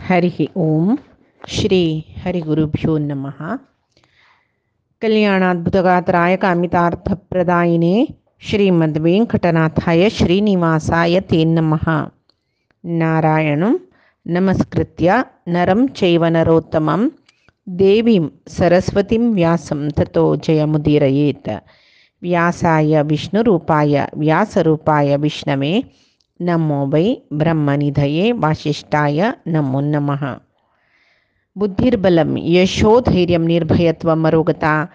हरि ओम श्री हरिगुरुभ्यो नमः। कल्याणाद्भुतगात्राय कामितार्थप्रदायिने श्रीमद्वेङ्कटनाथाय श्रीनिवासाय ते नमः। नारायणं नमस्कृत्य नरं चैव नरोत्तमं देवीं सरस्वतीं व्यासं ततो जयमुदीरयेत्। व्यासाय विष्णुरूपाय व्यासरूपाय विष्णवे नमो वै ब्रह्मनिधये वासिष्ठाय नमो नमः। बुद्धिर्बलं यशोधैर्यं निर्भयत्वं मरोगता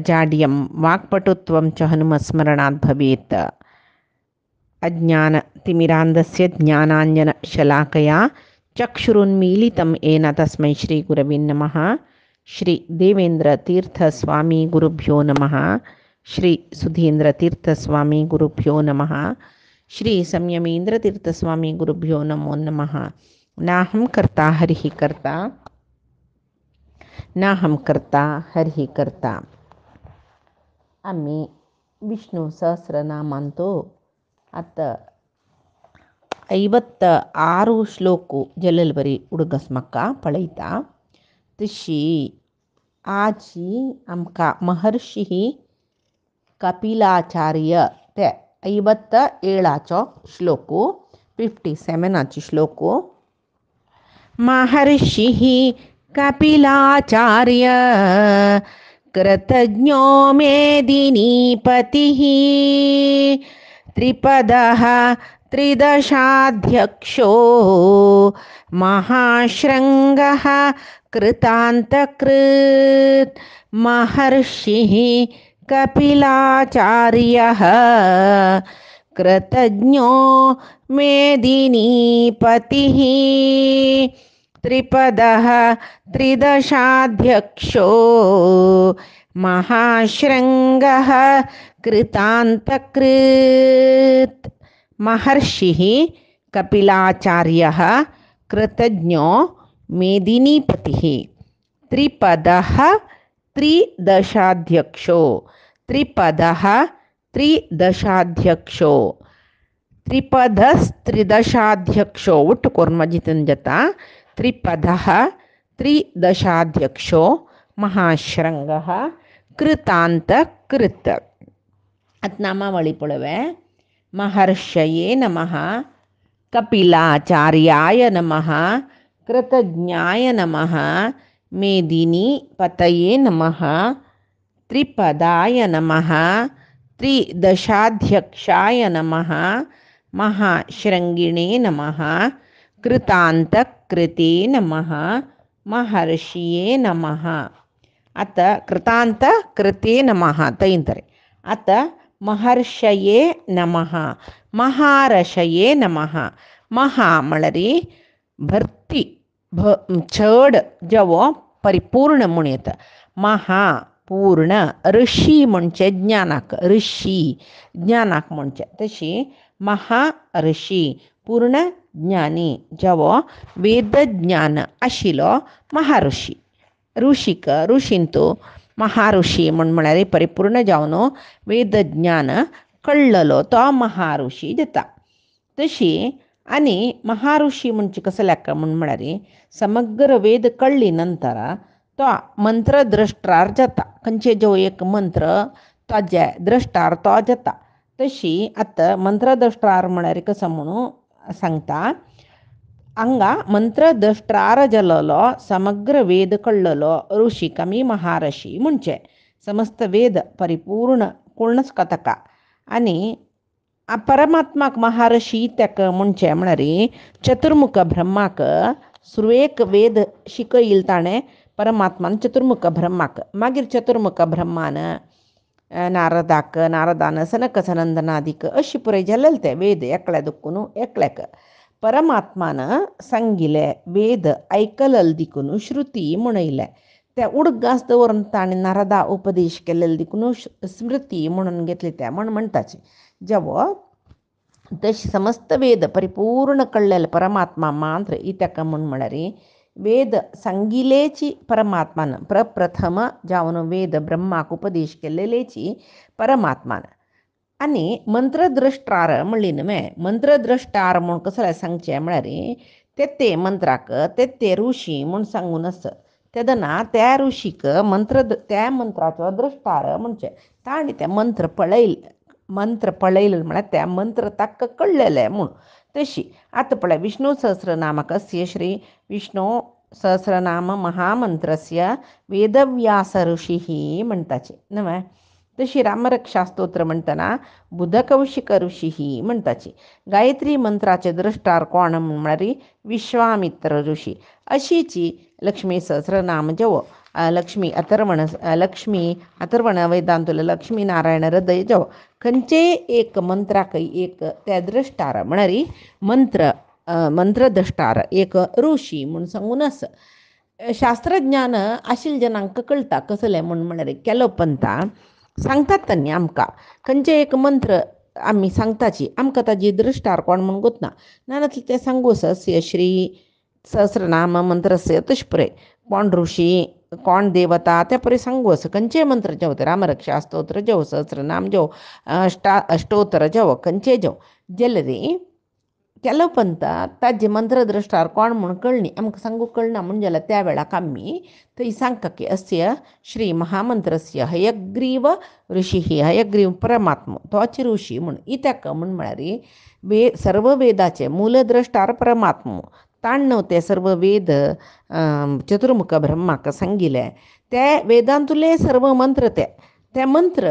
जाड्यं वाक्पटुत्वं च हनुमत्स्मरणात् भवेत्। अज्ञानतिमिरान्धस्य ज्ञानाञ्जनशलाकया चक्षुरुन्मीलितं येन तस्मै श्रीगुरवे नमः। श्री देवेन्द्रतीर्थस्वामी गुरुभ्यो नमः। श्री सुधीन्द्रतीर्थस्वामी गुरुभ्यो नमः। श्री संयमेन्द्रतीर्थस्वामी गुरुभ्यो नमो नमः। नाहं कर्ता हरिः कर्ता नाहं कर्ता हरिः कर्ता. आम्ही विष्णू सहस्रनामांतो आता 56 ಶ್ಲೋಕು ಜಲಲ್ಬರಿ उडगसमक्का पळयता. तशी आजी आमकां महर्षी कपिलाचार्य ते 57चो श्लोकू 57 श्लोकू. महर्षि कपिलाचार्य कृतज्ञो मेदिनीपतिः त्रिपदः त्रिदशाध्यक्षो महाशृङ्गः कृतान्तकृत्. महर्षिः कपिलाचार्यः कृतज्ञो मेदिनीपतिः त्रिपदः त्रिदशाध्यक्षो महाशृङ्गः कृतान्तकृत्. महर्षिः कपिलाचार्यः कृतज्ञो मेदिनीपतिः त्रिपदः त्रिदशाध्यक्षो. त्रिपदः त्रिदशाध्यक्षो त्रिपदस्त्रिदशाध्यक्षो ಒಟ್ಟು ಕೊರ್ಮಜಿತನ ಜತ त्रिपदः त्रिदशाध्यक्षो महाशृङ्गः कृतान्तकृत्. अत नामावळी पळवे. महर्षये नमः, कपिलाचार्याय नमः, कृतज्ञाय नमः, मेदिनीपतये नमः, त्रिपदाय नमः, त्रिदशाध्यक्षाय नमः, महाशृङ्गिणे नमः, कृतान्तकृते नमः, महर्षिये नमः. अत कृतान्तकृते नमः तैन्तरे. अत महर्षये नमः, महारषये नमः. महा मळरी भर्ती चढ जवो परिपूर्ण म्हणयत. महा पूर्ण. ऋषी म्हणजे ज्ञानाक, ऋषी ज्ञानाक म्हणजे. तशी महा ऋषी पूर्ण ज्ञानी जवो वेदज्ञान आशिलो महाऋषी. ऋषिक ऋषींतू महाऋषी म्हळ्यार परिपूर्ण जावन वेदज्ञान कळ्ळलो तो महाऋषी जाता. तशी आनी महाऋषी म्हणजे कसं लेಕ್ಕ म्हळ्यार समग्र वेद कळ्ळी नंतर तो मंत्रद्रष्टार जाता. खंयचे जो एक मंत्र ताजे द्रष्टार तो जाता. तशी आतां मंत्रद्रष्टार म्हळ्यार कसं म्हणू सांगता. हांगा मंत्रद्रष्टार जाल्लो समग्र वेद कळ्ळलो ऋषी कमी महाऋषी म्हणजे समस्त वेद परिपूर्ण कळनच ताका. आनी परमात्माक महाऋषी ताका म्हणजे म्हळ्यार चतुर्मुख ब्रह्माक सुरवेक वेद शिकयिल ताणें परमात्मान चतुर्मुख ब्रह्माक. मागीर चतुर्मुख ब्रह्मान नारदान सनक सनंदनादीक अशी पुराय जालेले ते वेद एकल्या दुखून एकल्याक. परमात्मान सांगिले वेद आयकलल दिकून श्रुती म्हणयले. ते उडगास दवरून ताणें नारदा उपदेश केलेले दिकून स्मृती म्हणून घेतली. ते म्हणटाचे जेवो तशी समस्त वेद परिपूर्ण कळलेले परमात्मा मात्र ही ताका म्हळ्यार वेद सांगिलेची परमात्मान प्रप्रथम जावन वेद ब्रह्माक उपदेश केलेलेची परमात्मान. आनी मंत्रद्रष्टार म्हणली न्हय. मंत्रद्रष्टार म्हूण कसले सांगचें म्हळ्यार ते मंत्राक ते ऋषी म्हूण सांगून आस तेदना त्या ऋषीक त्या मंत्राचो द्रश्टार म्हणजे ताणी ते मंत्र पळयले म्हळ्यार त्या मंत्र ताका कळलेले म्हूण तशी आतां पळय विष्णू सहस्रनामकस्य श्री विष्णू सहस्रनाम महामंत्रस्य वेदव्यास ऋषी म्हणटाचे न्हय तशी रामरक्षा स्तोत्र म्हणटना बुधकौशिक ऋषी म्हणटाची गायत्री मंत्राचे द्रष्टार कोण म्हळ्यार विश्वामित्र ऋषी अशीची लक्ष्मी सहस्रनाम जेवो लक्ष्मी अथर्वण वेदांतुला लक्ष्मी नारायण हृदय जेवो खंयचे एक मंत्राक एक त्या द्रष्टार म्हळ्यार मंत्रद्रष्टार एक ऋषी म्हूण सांगून आस शास्त्रज्ञान आशिल्ल्या जनांक कळटा कसलें म्हळ्यार केलोपंता सांगतात त्यांनी आमकां खंयचे एक मंत्र आमी सांगताची आमकां ताजी दृश्टार कोण म्हूण गोतना नाजाल्यार ते सांगूस श्री सहस्रनाम मंत्रस्य तुष्परे कोण ऋषी कोण देवता त्या परी सांगूस खंयचे मंत्र जेव रामरक्षा स्तोत्र जेव सहस्रनाम जेव अष्टोत्तर जेव खंयचे जेव जाल्यार केलोपंत ताजे मंत्रद्रश्टार कोण म्हूण कळनी आमकां सांगूंक कळना म्हूण जाल्यार त्या वेळाक आमी थंय सांगता की अस्य श्री महामंत्रस्य हयग्रीव ऋषी हयग्रीव परमात्मा तोच ऋषी म्हूण इत्याक म्हूण म्हळ्यार सर्व वेदाचे मूलद्रश्टार परमात्मा ताण न्हू ते सर्व वेद चतुर्मुख ब्रह्माक सांगिल्ले ते वेदांतुले सर्व मंत्र ते मंत्र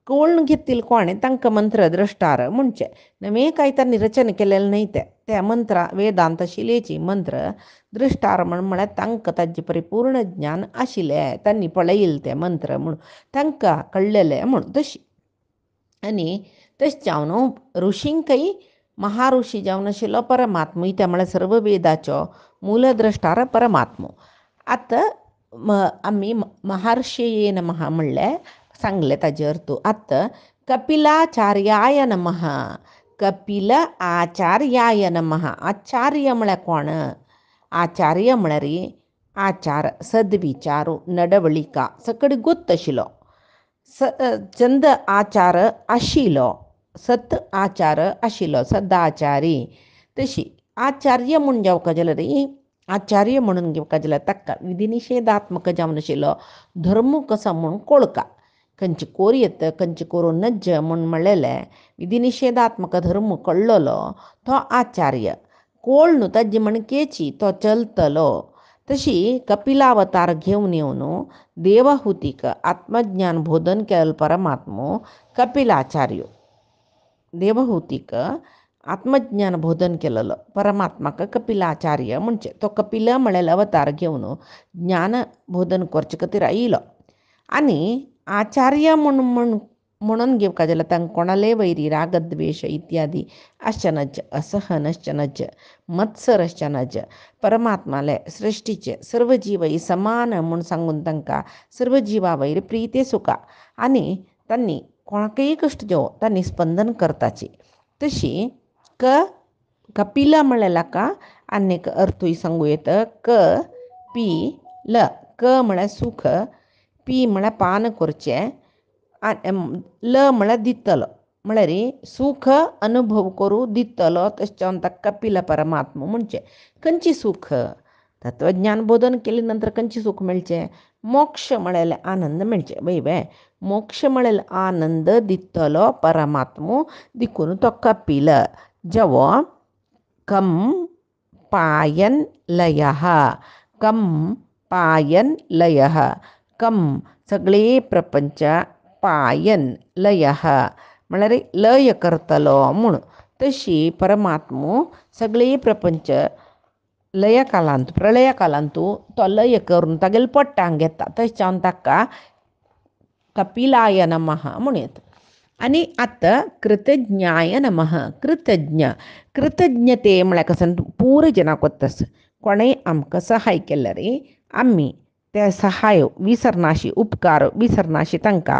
कळून घेतील कोणे तांकां मंत्र द्रश्टार म्हणचे नवे कांय तांणी रचना केलेले न्हय त्या मंत्रा वेदांत शिलेची मंत्र दृश्टार म्हळ्यार तांकां ताजें परिपूर्ण ज्ञान आशिल्लें तांणी पळयले ते मंत्र म्हूण तांकां कळलेले म्हूण तशी आनी तशें जावन ऋषींकय महाऋषी जावन आशिल्लो परमात्मा त्या म्हळ्यार सर्व वेदाचो मूलद्रश्टार परमात्मा आतां आमी महर्षये नमः म्हणलें सांगले ताजे अर्थ आतां कपिलाचार्याय नमः कपिल आचार्याय नमः आचार्य म्हळ्यार कोण आचार्य म्हळ्यार आचार सद्विचारू नडवळिका सकडी गोत्त आशिल्लो चंद आचार आशिल्लो सत आचार आशिल्लो सदाचारी तशी आचार्य म्हूण जावपाक जाल्यार आचार्य म्हणून घेवपाक जाल्यार ताका विधिनिषेधात्मक जावन आशिल्लो धर्म कसो म्हूण कळका खंयची कोरयेत खंयची करून नज्ज म्हूण म्हणलेलें विधिनिषेधात्मक धर्म कळ्ळलो तो आचार्य कोळ न्हू ताजी मणकेची तो चलतलो तशी कपिलावतार घेवन येवन देवहुतीक आत्मज्ञान बोधन केलो परमात्मो कपिलाचार्य देवहुतीक आत्मज्ञान बोधन केलेलो परमात्माक कपिलाचार्य म्हणचे तो कपिल म्हळ्यार अवतार घेवन ज्ञान बोधन करचे खातीर आयिलो आनी आचार्य म्हणून घेवपाक जाल्यार तांकां कोणाले वैरी रागद्वेश इत्यादी आश्चनज असहनश्चनज मत्सरश्चनज परमात्माले सृश्टीचे सर्व जीव समान म्हूण सांगून तांकां सर्व जिवा वयर प्रीती सुखा आनी तांणी कोणाकय कश्ट जेवो तांणी स्पंदन करताची तशी कपिला म्हळ्यार आनीक अर्थूय सांगूं येता क म्हळ्यार सुख पी म्हळ्यार पान करचें ल म्हळ्यार दितलो म्हळ्यार सुख अनुभव करूं दितलो तशें जावन ताका कपिल परमात्मा म्हणचें खंयची सुख तत्वज्ञान बोधन केले नंतर खंयचें सूख मेळचें मोक्ष म्हळ्यार आनंद मेळचें वय मोक्ष म्हळ्यार आनंद दितलो परमात्मा देखून तो कपिल जवो कम पायन लयः कम सगळे प्रपंच पायन लयः म्हळ्यार लय करतलो म्हूण तशी परमात्मा सगळे प्रपंच लय कालांत प्रलय कालांतू तो लय करून तागेले पोट्टांत घेता तशें जावन ताका कपिलाय नमः म्हूण येता आनी आतां कृतज्ञाय नमः कृतज्ञते म्हळ्यार कसं पूर जनाक वतास कोणेय आमकां सहाय केल्यार आमी ते सहाय विसरनाशी उपकार विसरनाशी तांकां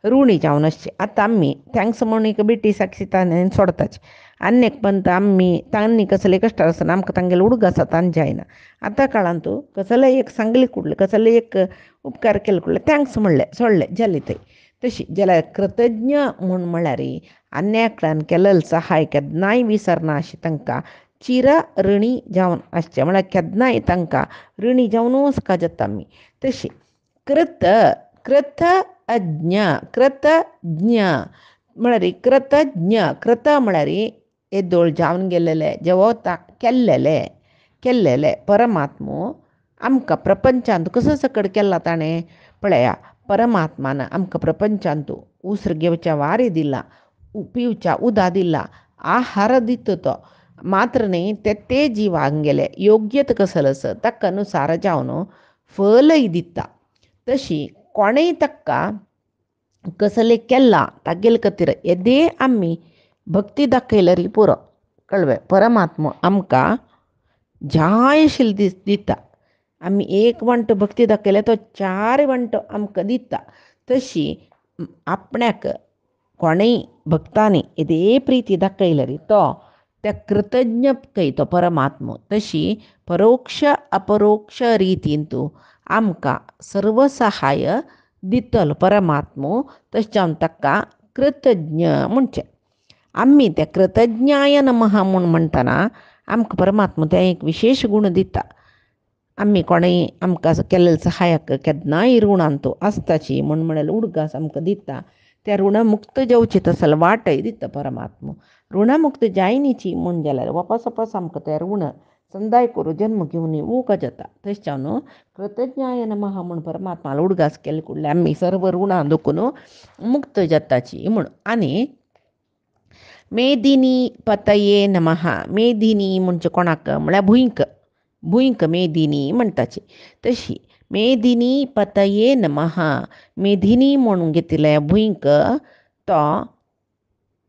ऋणी जावन आसचे आतां आमी थँक्स म्हणून एक बेटी साक्षीतान सोडताचे आनीक पंत आमी तांणी कसले कश्ट आसतना आमकां तांगेले उडगां सतान जायना आतां काळांत कसले एक सांगले कुडले कसले एक उपकार केले कुडले थँक्स म्हणलें सोडलें जालें थंय तशी जाल्यार कृतज्ञ म्हूण म्हळ्यार अन्याकल्यान केलेलो सहाय केन्नाय विसरना अशी तांकां चिर ऋणी जावन आसचें म्हळ्यार केन्नाय तांकां ऋणी जावनूच वचका जाता आमी. तशी कृत कृतज्ञ म्हळ्यार कृत म्हळ्यार येदोळ जावन गेलेले जेवो केल्लेले परमात्मो आमकां प्रपंचांत कसो सकड केला ताणें पळया. परमात्मान आमकां प्रपंचांत उसर घेवच्या वारें दिला, पिवच्या उदक दिला, आहार दिता तो. मात्र न्ही ते जिवाक गेले योग्यत कसलस ताका अनुसार जावन फलय दिता. तशी कोणेय ताका कसले केला तागेले खातीर येदे आमी भक्ती दाखयल्यार पुरो कळ्ळें. परमात्मो आमकां जाय आशिल्ले दिता. आमी एक वंट भक्ती दाखयल्यार तो 4 वंट आमकां दिता. तशी आपणाक कोणेय भक्तांनी येदे प्रिती दाखयल्यार तो त्या कृतज्ञ तो परमात्मो. तशी परोक्ष अपरोक्ष रितीन तूं आमकां सर्व सहाय दितलो परमात्मो. तशें जावन ताका कृतज्ञ म्हणचें. आमी त्या कृतज्ञाय नमः म्हूण म्हणटना आमकां परमात्मो ते एक विशेश गूण दिता. आमी कोणेय आमकां केल्ले सहायाक केन्नाय ऋणांत आसताची म्हूण म्हळ्यार उदगास आमकां दिता. त्या ऋणमुक्त जावची तसले वाटय दिता परमात्मो. ऋणमुक्त जायनीची म्हूण जाल्यार वापस आमकां तें ऋण संदाय करून जन्म घेवन येवूंक जाता. तशें जावन कृतज्ञाय नमः म्हूण परमात्माला उदगास केले कडल्यार आमी सर्व ऋणां दुखून मुक्त जाताची म्हूण. आनी मेदिनी पतये नमः. मेदिनी म्हणजे कोणाक म्हळ्यार भुंयक मेदिनी म्हणटाची. तशी मेदिनी पतये नमः. मेदिनी म्हणून घेतिल्ले भुंयक तो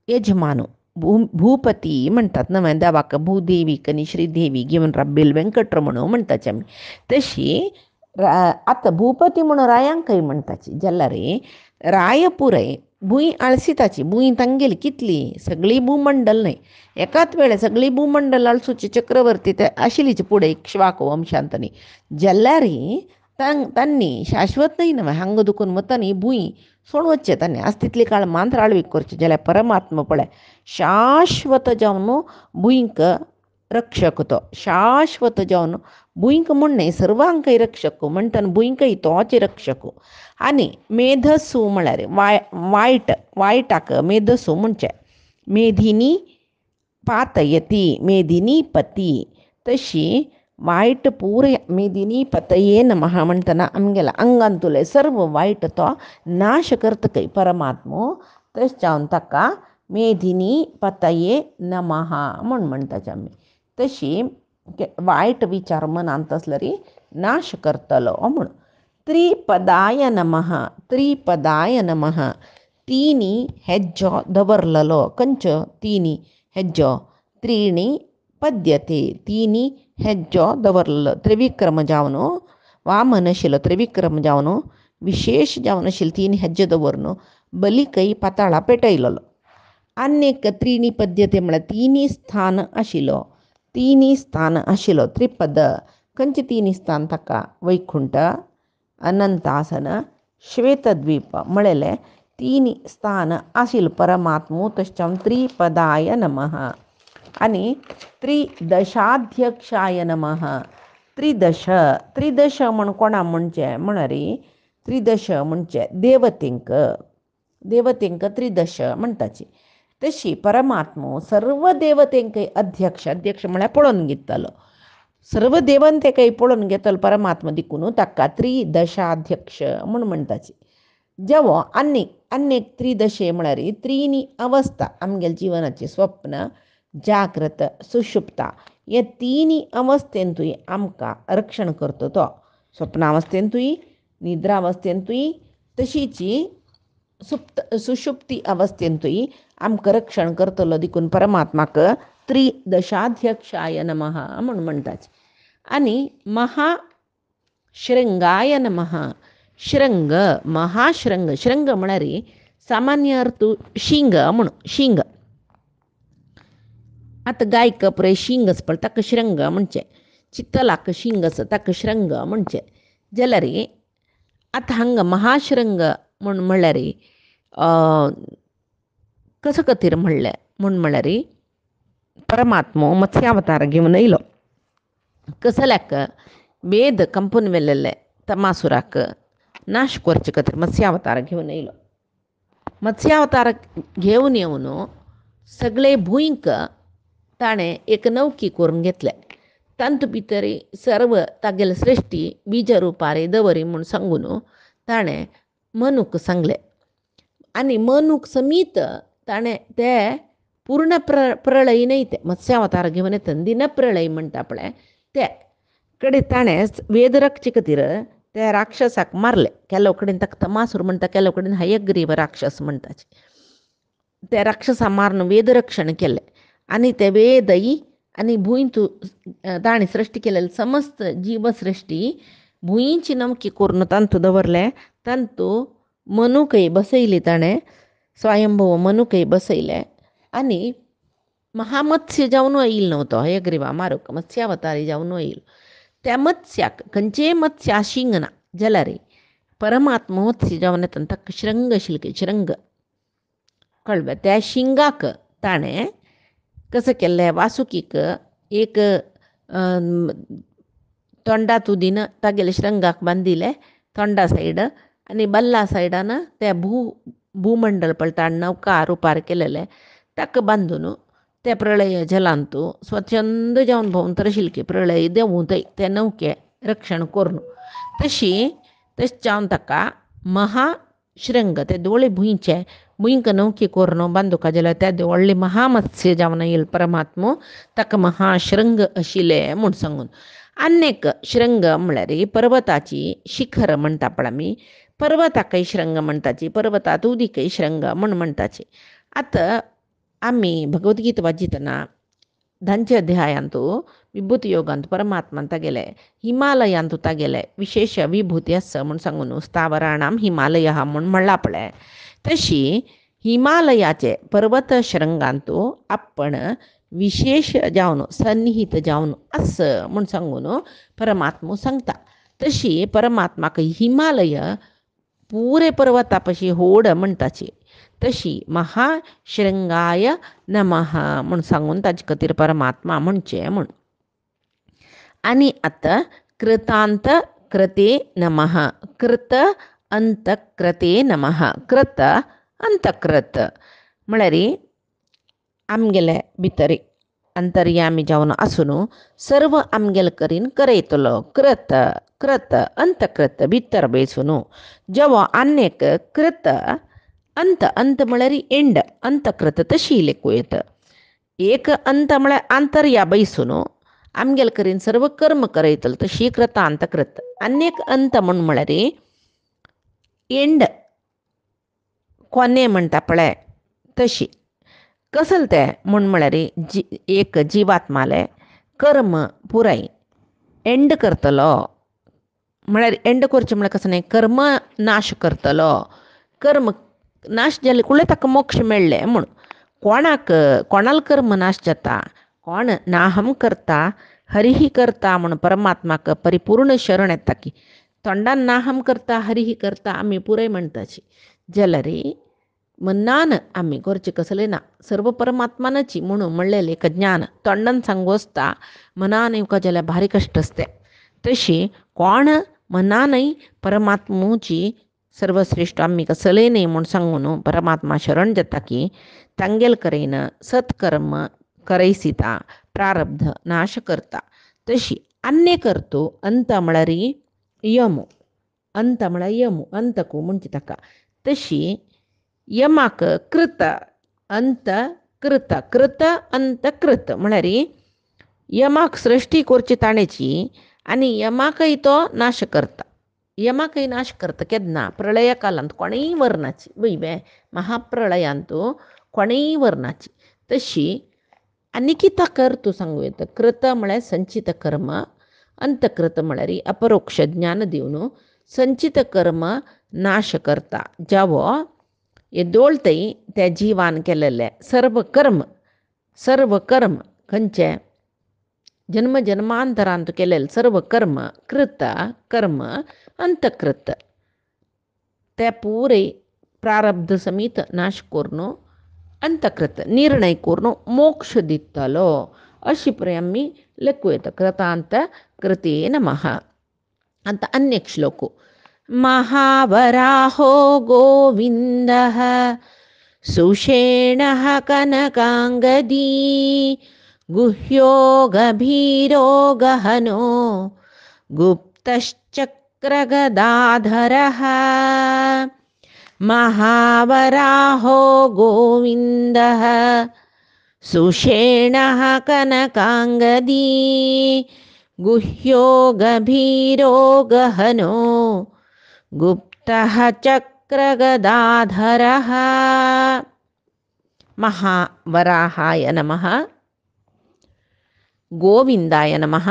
यजमान भूपती म्हणटात न्हय देवाक. भूदेवीक आनी श्रीदेवी घेवन राबिल्ले वेंकटरमण म्हणटाचे आमी. तशी आतां भूपती म्हणून रायांकय म्हणटाची जाल्यार राय पुरय भूंय आळसिताची. भूंय तांगेली कितली सगळी भूमंडल न्हय एकाच वेळेर सगळी भूमंडल आळसूची चक्रवर्ती ते आशिल्लीची फुडें इक्ष्वाकू वंशांतनी जाल्यार तांणी शाश्वत न्हय न्हय हांगा दुखून वता न्ही भूंय सोडून वचचें. तांणी आज तितले काळ मांत्र आळवीक करचें जाल्यार परमात्मा पळय शाश्वत जावन भुंयक रक्षक तो. शाश्वत जावन भुंयक म्हूण न्हय सर्वांकय रक्षक म्हणटना भुंयकय तोच रक्षक. आनी मेधसू म्हळ्यार वायटाक मेधसू म्हणचें. मेधिनी पातयती मेदिनी पती. तशी वायट पुरे मेदिनी पतये नमः म्हणटना आमगेल्या आंगांतले सर्व वायट तो नाश करतकय परमात्मो. तशें जावन ताका मेदिनी पतये नमः म्हूण म्हणटाचे आमी. तशी वायट विचार मनांत आसल्यार नाश करतलो म्हूण. त्रिपदाय नमः. तिनी हेज्जो दवरलेलो खंयच्यो तिनी हेज्जो त्रीणी पद्यते. तिनी हेज्जो दवरलेलो त्रिविक्रम जावन वामन आशिल्लो त्रिविक्रम जावन विशेश जावन आशिल्लो तीन हेज्जो दवरून बलिकय पाताळा पेटयलेलो. आनीक त्रीणी पद्यते म्हळ्यार तिनी स्थान आशिल्लो त्रिपद. खंयचे तिनी स्थान ताका वैकुंठ अनंतासन श्वेतद्वीप म्हळेले तिनी स्थान आशिल्लो परमात्मो. तशें जावन त्रिपदाय नमः. आनी त्रिदशाध्यक्षाय नमः. त्रिदश म्हण कोणा म्हणचें म्हळ्यार त्रिदश म्हणजे देवतेंक त्रिदश म्हणटाची. तशी परमात्मो सर्व देवतेंकय अध्यक्ष म्हळ्यार पळोवन घेतलो. सर्व देवतेंकय पळोवन घेतलो परमात्मा देखून ताका त्रिदशाध्यक्ष म्हूण म्हणटाची. जेवो आनीक त्रिदशे म्हळ्यार त्रीणी अवस्था आमगेल्या जिवनाची स्वप्न जाग्रत सुषुप्ता हे तिनी अवस्थेंतूय आमकां रक्षण करता तो. स्वप्नावस्थेंतूय निद्रावस्थेंतूय तशीची सुषुप्ती अवस्थेंतूय आमकां रक्षण करतलो देखून परमात्माक त्रिदशाध्यक्षाय नमः म्हूण म्हणटाचे. आनी महाशृंगाय नमः. श्रंग म्हळ्यार सामान्य अर्थ शिंग म्हूण. शिंग आतां गायक पळय शिंग आसा पळय ताका श्रंग म्हणचें. चितलाक शिंग आसा ताका श्रंग म्हणचें. जाल्यार आतां हांगा महाश्रंग म्हणल्यार कसो खातीर म्हणलें म्हळ्यार परमात्मो मत्स्यावतार घेवन येयलो. कसल्याक वेद कंपून व्हेल्लेले तमासुराक नाश करचे खातीर मत्स्यावतार घेवन येयलो. मत्स्यावतार घेवन येवन सगळे भुंयक ताणें एक नौकी करून घेतले. तांतू भितर सर्व तागेले सृश्टी बीज रुपारे दवरी म्हूण सांगून ताणें मनूक सांगलें. आनी मनूक समीत ताणें ते पूर्ण प्रळय न्हय ते मत्स्यावतार घेवन येता दिनप्रळय म्हणटा पळय ते कडेन ताणें वेद रक्षे खातीर ते राक्षसाक मारले. केलो कडेन ताका तमासूर म्हणटा, केलो कडेन हयग्रीव राक्षस म्हणटाचे. ते राक्षसा मारून वेद रक्षण केलें. आनी ते वेदय आनी भुंयतू ताणें सृश्टी केलेली समस्त जीवसृश्टी भुंयची नमकी करून तांतू दवरले. तांतू मनूकय बसयली ताणें, स्वयंभव मनूकय बसयले. आनी महामत्स्य जावन येयलो न्हू तो हयग्रीवा मारूक, मत्स्यावतारी जावन येयलो. त्या मत्स्याक खंयचेय मत्स्य शिंग ना जाल्यार परमात्मा मत्स्य जावन येता ताका श्रंग आशिल्ले श्रंग कळ्ळें. त्या शिंगाक ताणें कशें केल्लें, वासुकीक एक तोंडा तुदीन तागेले श्रंगाक बांदिले तोंडा सायड आनी बल्ला सायडान ते भूमंडल पळटा नौका रुपार केलेले ताका बांदून ते प्रळय जलांतू स्वच्छंद जावन भोंवतच आशिल्ले प्रळय देंवूं थंय ते नौके रक्षण करून. तशें जावन ताका महाश्रंग ते दोळे भुंयक नौके करून बांदूका जाल्यार ते व्हडले महामत्स्य जावन येयले परमात्मो ताका महाश्रंग आशिल्ले म्हूण सांगून. आनीक श्रंग म्हळ्यार पर्वताची शिखर म्हणटा पळय आमी, पर्वताकय श्रंग म्हणटाची, पर्वतात उदीकय श्रंग म्हूण म्हणटाची. आतां आमी भगवद्गीता वाचितना धांचे अध्यायांतू विभूती योगांत परमात्मान तागेले हिमालयांतू तागेले विशेष विभूती आसा म्हूण सांगून स्थावराणाम हिमालय म्हूण म्हणला पळय. तशी हिमालयाचे पर्वत श्रंगांतू आपण विशेष जावन सन्निहित जावन आस म्हूण सांगून परमात्मो सांगता. तशी परमात्माक हिमालय पुरे पर्वता पशी होड म्हणटाची. तशी महाश्रंगाय नमः म्हूण सांगून ताजे खातीर परमात्मा म्हणचे म्हूण. आनी आतां कृतांत कृते नमः, कृत अंतकृते नमः. कृत अंतकृत म्हळ्यार आमगेले भितर अंतर्यामी जावन आसून सर्व आमगेले करीन करयतलो. कृत कृत अंतकृत भितर बेसून जेवो आनीक कृत अंत अंत म्हळ्यार एंड अंतकृत तशी लेखूं येता. एक अंत म्हळ्यार आंतर्या बैसून आमगेले करीन सर्व कर्म करयतलो तशी कृत अंतकृत. आनीक अंत म्हळ्यार एंड कोने म्हणटा पळय तशी. कसले ते म्हळ्यार एक जिवात्माले कर्म पुराय एंड करतलो म्हळ्यार एंड करचें म्हळ्यार कसं न्ही, कर्म नाश करतलो. कर्म नाश जाले कुळे ताका मोक्ष मेळ्ळे म्हूण. कोणालो कर्म नाश जाता, कोण नाहम करता हरिही करता म्हूण परमात्माक परिपूर्ण शरण येता की. तोंडान नाहम करता हरिही करता आमी पुराय म्हणटाची जाल्यार मनान आमी करचें कसलें ना, सर्व परमात्मानाची म्हणून म्हणलेलें एक ज्ञान तोंडान सांगू आसता, मनान येवका जाल्यार भारी कश्ट आसता. तशी कोण मनानय परमात्मूची सर्वश्रेष्ठ आमी कसलें न्ही म्हूण सांगून परमात्मा शरण जाता की तांगेल करेन सत्कर्म करयसिता प्रारब्ध नाश करता. तशी अन्य करतो अंत म्हळ्यार यमो, अंत म्हळ्यार यमो अंतकू म्हणटा ताका. तशी यमाक कृत अंत कृत, कृत अंत कृत म्हळ्यार यमाक सृश्टी करची ताणेची आनी यमाकय तो नाश करता. यमाकय नाश करता केन्ना, प्रळया कालांत कोणेय वर्णाची वयवे महाप्रळयांतू कोणेय वर्णाची. तशी आनी कितें करतो सांगू येता. कृत म्हळ्यार संचित कर्म, अंतकृत म्हळ्यार अपरोक्ष ज्ञान दिवन संचित कर्म नाश करता. जावो हे दोळतय त्या जिवान केलेले सर्व कर्म खंयचे जन्म जन्मांतरांत केलेले सर्व कर्म कृत कर्म अंतकृत ते पुरे प्रारब्ध समीत नाश करून अंतकृत निर्णय करून मोक्ष दितलो अशी परी आमी लेखू येता. कृतांत कृते नमः. आता अन्य श्लोक. महावराहो गोविंदः सुषेणः कनकांगदी गुह्यो गभीरो गहनो गुप्तश्चक्रगदाधरः. महावराहो गोविंदः सुषेणः कनकांगदी गुह्यो गभीरो गहनो गुप्तः चक्रगदाधरः. महावराहाय नमः, गोविंदाय नमः,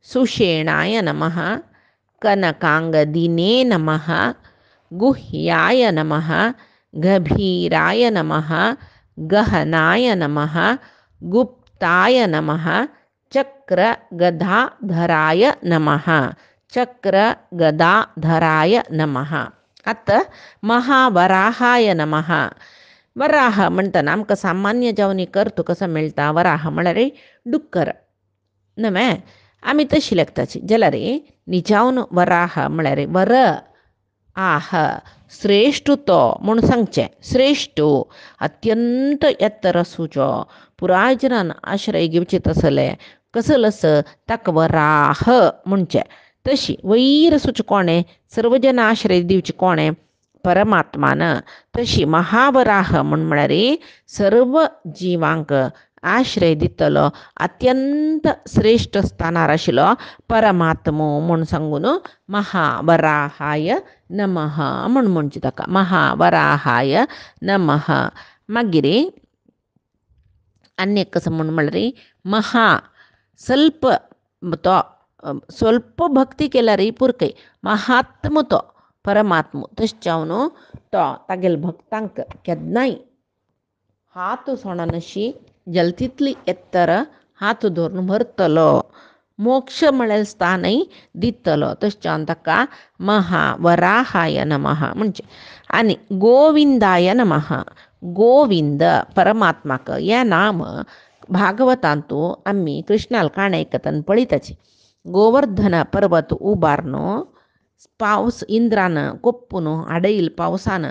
सुषेणाय नमः, कनकांगदिने नमः, गुह्याय नमः, गभीराय नमः, गहनाय नमः, गुप्ताय नमः, चक्रगदाधराय नमः. चक्रगदाधराय नमः. आता महावराहाय नमः. वराह म्हणताना आमकां सामान्य जावन करतो कसो मेळटा. वराह म्हळ्यार डुक्कर न्हय. आमी तशी लेखताची जाल्यार निजावन वराह म्हळ्यार वर आह श्रेष्ठ तो म्हूण सांगचें. श्रेष्ठ अत्यंत येत्तर आसूचो पुराय जनान आश्रय घेवचे तसले कसलो आस ताका वराह म्हणचें. तशी वयर आसूचें कोणें सर्व जन आश्रय दिवचें कोणें परमात्मान. तशी महावराह म्हळ्यार सर्व जिवांक आश्रय दितलो अत्यंत श्रेष्ठ स्थानार आशिल्लो परमात्मो म्हूण सांगून महावराहाय नमः म्हूण म्हणचें ताका. महावराहाय नमः. मागीर आनी कसो म्हळ्यार महा ಸ್ವಲ್ಪ तो ಸ್ವಲ್ಪ भक्ती केल्यार पुरकय. महात्म तो परमात्म तशें जावन तो तागेले भक्तांक केन्नाय हात सोडनाशी जलतीतली येत्तर हात धरून व्हरतलो. मोक्ष म्हळ्यार स्थानय दितलो. तशें जावन ताका महावराहाय नमः म्हणचें. आनी गोविंदाय नमः. गोविंद परमात्माक हें नाम भागवतांतू आमी कृष्णाल काणे आयकतना पळयताची. गोवर्धन पर्वत उबारनो पावस इंद्रान कोप्पून आडयल पावसान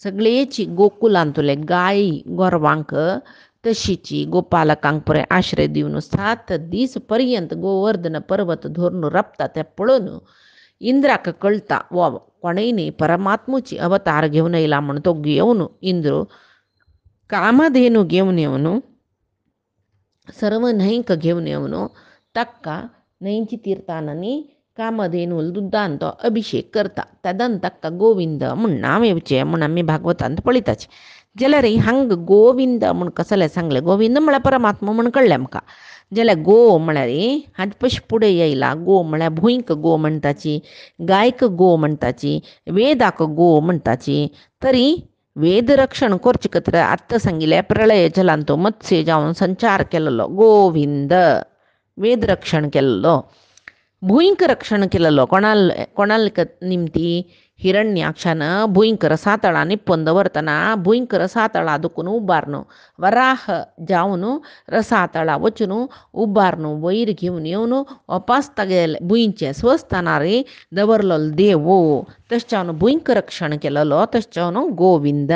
सगळेची गोकुलांतले गायी गोरवांक तशीची गोपालकांक पळय आश्रय दिवन 7 दीस पर्यंत गोवर्धन पर्वत धरून रपता तें पळोवन इंद्राक कळटा वो कोणय न्ही परमात्मुची अवतार घेवन येयला म्हूण. तो घेवन इंद्र कामधेनू घेवन येवन सर्व न्हंयक घेवन येवन ताका न्हंयची तीर्थांनी कामधेनूल दुदान तो अभिषेक करता. तेदन ताका गोविंद म्हूण नांव येवचें म्हूण आमी भागवतांत पळयताची. जाल्यार हांगा गोविंद म्हूण कसलें सांगलें. गोविंद म्हळ्यार परमात्मा म्हूण कळ्ळें आमकां. जाल्यार गो म्हळ्यार हाजे पयशे फुडें येयला. गो म्हळ्यार भुंयक गो म्हणटाची, गायक गो म्हणटाची, वेदाक गो म्हणटाची. तरी वेद रक्षण करचे खातीर आत्तां सांगिल्लें प्रळय जलांत तो मत्स्य जावन संचार केल्लो गोविंद वेद रक्षण केल्लो. भुंयक रक्षण केल्लो कोणाल निमती हिरण्याक्षान भुंयक रसातळांनी निप्पन दवरतना भुंयक रसातळा दुखून उबारनो वराह जावन रसातळा वचून उबारनो वयर घेवन येवन वापस तागेले भुंयचे स्वस्थानार दवरलो देव. तशें जावन भुंयक रक्षण केल्लो. तशें जावन गोविंद.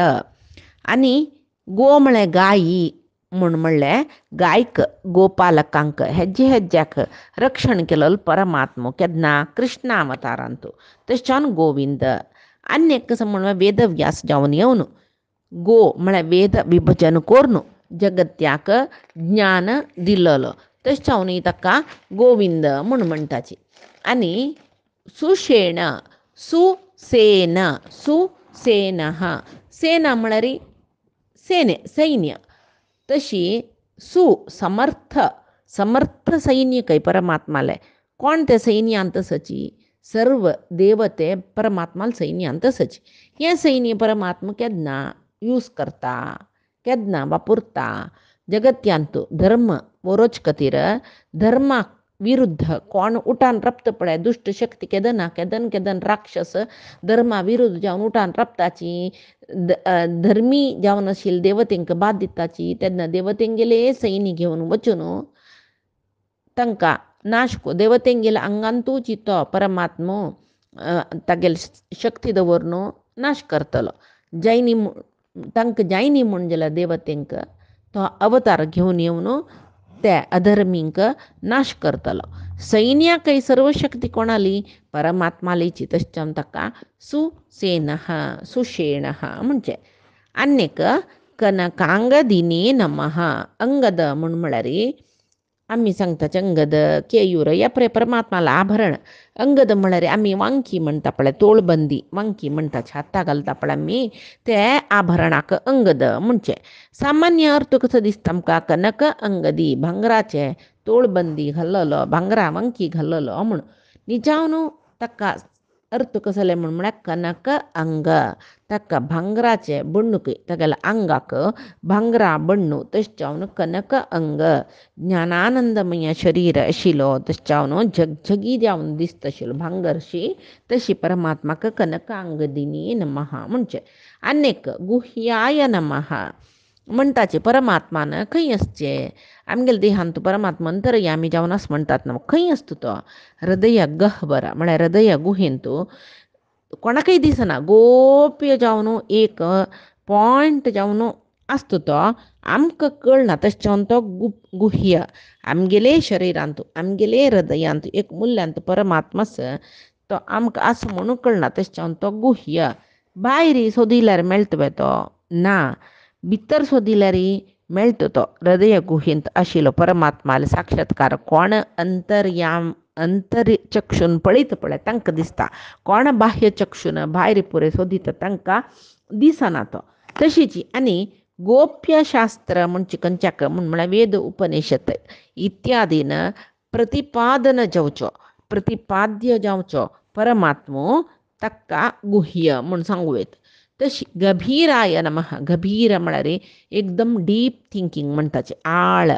आनी गो म्हळ्यार गायी म्हूण म्हणलें गायक गोपालकांक हेज्या हेज्याक रक्षण केलेलो परमात्मो केन्ना कृष्णावतारांत. तशें जावन गोविंद. आनी एक कसो म्हणल्यार वेदव्यास जावन येवन गो म्हळ्यार वेद विभजन करून जगत्याक ज्ञान दिल्लो. तशें जावन ताका गोविंद म्हूण म्हणटाची. आनी सुषेण सुसेन सुसेनः सेना म्हळ्यार सेने सैन्य. तशी समर्थ समर्थ सैन्य परमात्माले. कोण ते सैन्यांत सची सर्व देवते परमात्माल सैन्यांत सची. हें सैन्य परमात्मा केन्ना यूज करता केन्ना वापरता जगत्यांत धर्म वरोच खातीर धर्माक विरुद्ध कोण उठान रप्त पडे दुष्ट शक्ती केदना केदन केदन राक्षस धर्मा विरुद्ध जावन उठान रप्ताची धर्मी जावन आशिल्ले देवतेंक बाद दिताची तेन्ना देवतेंगेले सैनी घेवन वचून तांकां नाश देवतेंगेले आंगांतू चितो परमात्मो तागेले शक्ती दवरून नाश करतलो जायनी तांकां जायनी म्हूण जाल्यार देवतेंक तो अवतार घेवन येवन त्या अधर्मींक नाश करतलो सैन्याकय सर्व शक्ती कोणाली परमात्मालीची तशें ताका सुशेणः म्हणजे आनीक कनकांगदिने नमः अंगद म्हळ्यार आमी सांगताचे अंगद केयूर या परमात्माला आभरण अंगद म्हळ्यार आमी वांकी म्हणटा पळय तोळबंदी वांकी म्हणटा हाता घालता पळय आमी ते आभरणाक अंगद म्हणजे सामान्य अर्थ कसो दिसता आमकां कनक अंगदी भांगराचे तोळबंदी घाल्लेलो भांगरा वांकी घाल्लेलो म्हूण निजावन ताका अर्थ कसो म्हळ्यार कनक अंग ताका भांगराचे बण्णूक तागेल्या आंगाक भांगरा बण्णू तशें जावन कनक अंग ज्ञानानंदमय शरीर आशिल्लो तशें जावन जगजगी जावन दिसता आशिल्लो भांगरशी तशी परमात्माक कनक अंगदिनी नमः म्हणजे आनीक गुह्याय नमः म्हणटाचे परमात्मान खंय आसचे आमगेले देहांत परमात्मा अंतर्यामी जावन आस म्हणटात न्हू खंय आसता तो हृदय गह्वरा म्हळ्यार हृदय गुहेंत कोणाकय दिसना गोप्य जावन एक पॉयंट जावन आसता तो आमकां कळना तशें जावन तो गुह्य आमगेले शरिरांत आमगेले हृदयांत एक मूल्यांत परमात्मा तो आमकां आसा म्हणून कळना तशें जावन तो गुह्य भायर सोदिल्यार मेळटा तो ना भितर सोदिल्यार मेळटा तो हृदय गुहेंत आशिल्लो परमात्माले साक्षात्कार कोण अंतरचक्षून पळयता पळय तांकां दिसता कोण बाह्य चक्षून भायर पुरे सोदिता तांकां दिसना तो तशीच आनी गोप्य शास्त्र म्हणजे खंयच्याक म्हळ्यार वेद उपनिषद इत्यादीन प्रतिपादन जावचो प्रतिपाद्य जावचो परमात्मो ताका गुह्य म्हूण सांगूं येता तशी गभीराय नमः गभीर म्हळ्यार एकदम डीप थिंकींग म्हणटाचे आळ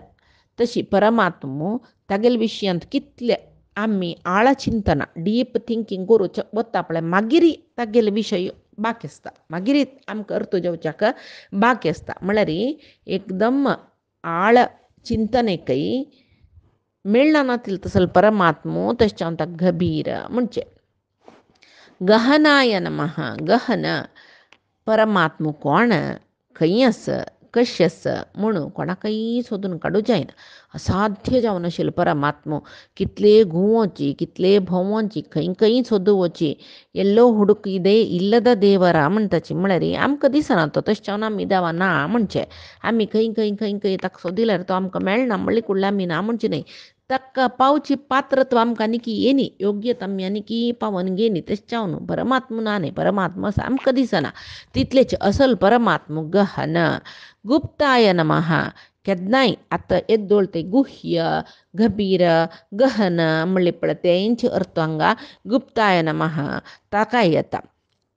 तशी परमात्मो तागेले विशयांत कितले आमी आळ चिंतना डीप थिंकींग करूच वता पळय मागीर तागेले विशय बाकी आसता मागीर आमकां अर्थ जावच्याक बाकी आसता म्हळ्यार एकदम आळ चिंतनेकय मेळना नातिल तसल परमात्मो तशें जावन ताका गभीर म्हणजे गहनाय नमः गहन परमात्मो कोण खंय आसा कशें आसा म्हणून कोणाकय सोदून काडूं जायना असाध्य जावन आशिल्लो परमात्मो कितले घुंवोची कितले भोंवोची खंय खंय सोदुवची एल्लो हुडुकिदे इल्लद देवरा म्हणटाची म्हळ्यार आमकां दिसना तो तशें जावन आमी देवा ना म्हणचे आमी खंय खंय खंय खंय ताका सोदिल्यार तो आमकां मेळना म्हणले कुडले आमी ना म्हणचे न्हय ताका पावची पात्रत्व आमकां आनीकी येनी योग्यता आमी आनीकी पावन घेनी तशें जावन परमात्मा ना न्ही परमात्मा आमकां दिसना तितलेच असल परमात्मा गहन गुप्ताय नमः केन्नाय आतां येद्दोळ ते गुह्य गभीर गहन म्हणले पळय तेंचे अर्थ हांगा गुप्ताय नमः ताका येता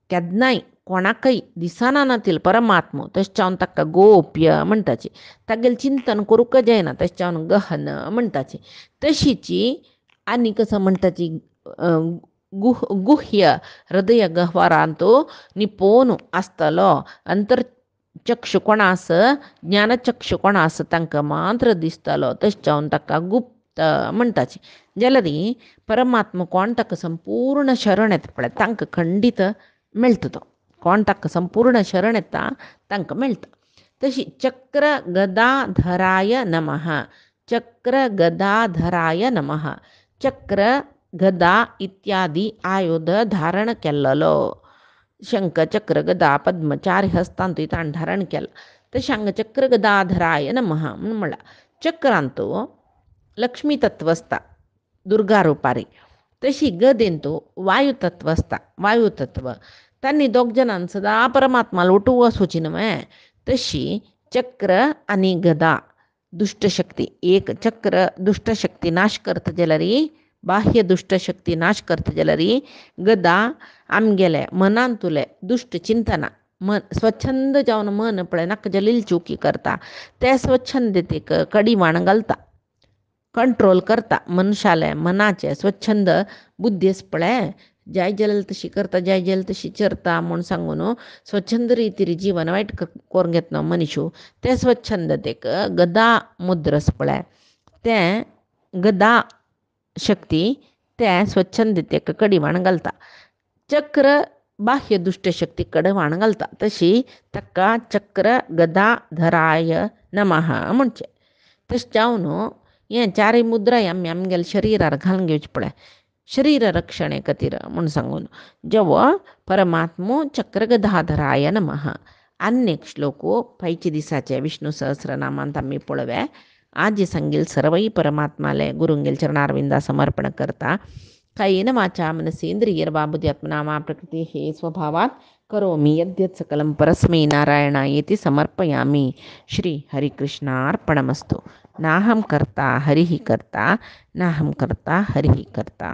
केन्नाय कोणाकय दिसना नातील परमात्मो तशें जावन ताका गोप्य म्हणटाचे तागेलें चिंतन करूंक जायना तशें जावन गहन म्हणटाचे तशीची आनी कसो म्हणटाची गुह्य हृदय गह्वरांत निपोवन आसतलो चक्षु कोणा आस ज्ञानचक्षु कोणा आस तांकां मात्र दिसतलो तशें जावन ताका गुप्त म्हणटाचे जाल्यार परमात्मा कोण ताका संपूर्ण शरण येता पळय तांकां खंडीत मेळटा तो कोण ताका संपूर्ण शरण येता तांकां मेळटा तशी चक्र गदाधराय नमः चक्र गदाधराय नमः चक्र गदा इत्यादी आयुध धारण केल्लो शंख चक्र गदा पद्म चार हस्तांत ताणें धारण केला तशें हांगा चक्र गदाधराय नमः म्हणून म्हणला चक्रांत लक्ष्मी तत्व आसता दुर्गा रुपारी तशी गदेंत वायुतत्व आसता वायुतत्व तांणी दोग जाणांनी सदां परमात्माला उठूं वचोची न्हय तशी चक्र आनी गदा दुष्टशक्ती एक चक्र दुष्टशक्ती नाश करता जाल्यार बाह्य दुष्टशक्ती नाश करता जाल्यार गदा आमगेले मनांतुले दुष्ट चिंतना मन स्वच्छंद जावन मन पळय नाका जलील चुकी करता ते स्वच्छंदतेक कडिवाण घालता कंट्रोल करता मनशाले मनाचे स्वच्छंद बुद्धीस पळे जाय जल तशी करता जाय जल तशी चरता म्हूण सांगून स्वच्छंद रितीरी जीवन वायट करून घेतना मनिशू ते स्वच्छंदतेक गदा मुद्रस पळय ते गदा शक्ती ते स्वच्छंदतेक कडिवाण घालता चक्र बाह्य दुष्टशक्ती कडवाण घालता तशी ताका चक्र गदाधराय नमः म्हणचे तशें जावन हे चारय मुद्राय आमगेल्या शरिरार घालून घेवचे पळय शरीर रक्षणे खातीर म्हूण सांगून जेवो परमात्मो चक्र गदाधराय नमः आनेक श्लोको पैचे दिसाचे विष्णू सहस्रनामांत आमी पळोवे आज सांगील सर्वई परमात्माले गुरुंगेल चरणारविंदा समर्पण करता कायेन वाचा मनसेंद्रियर्वा बुद्ध्यात्मना वा प्रकृतेः स्वभावात् करोमि यद्यत् सकलं परस्मै नारायणायेति समर्पयामि श्री हरिकृष्णार्पणमस्तु नाहं कर्ता हरिः कर्ता नाहं कर्ता हरिः कर्ता।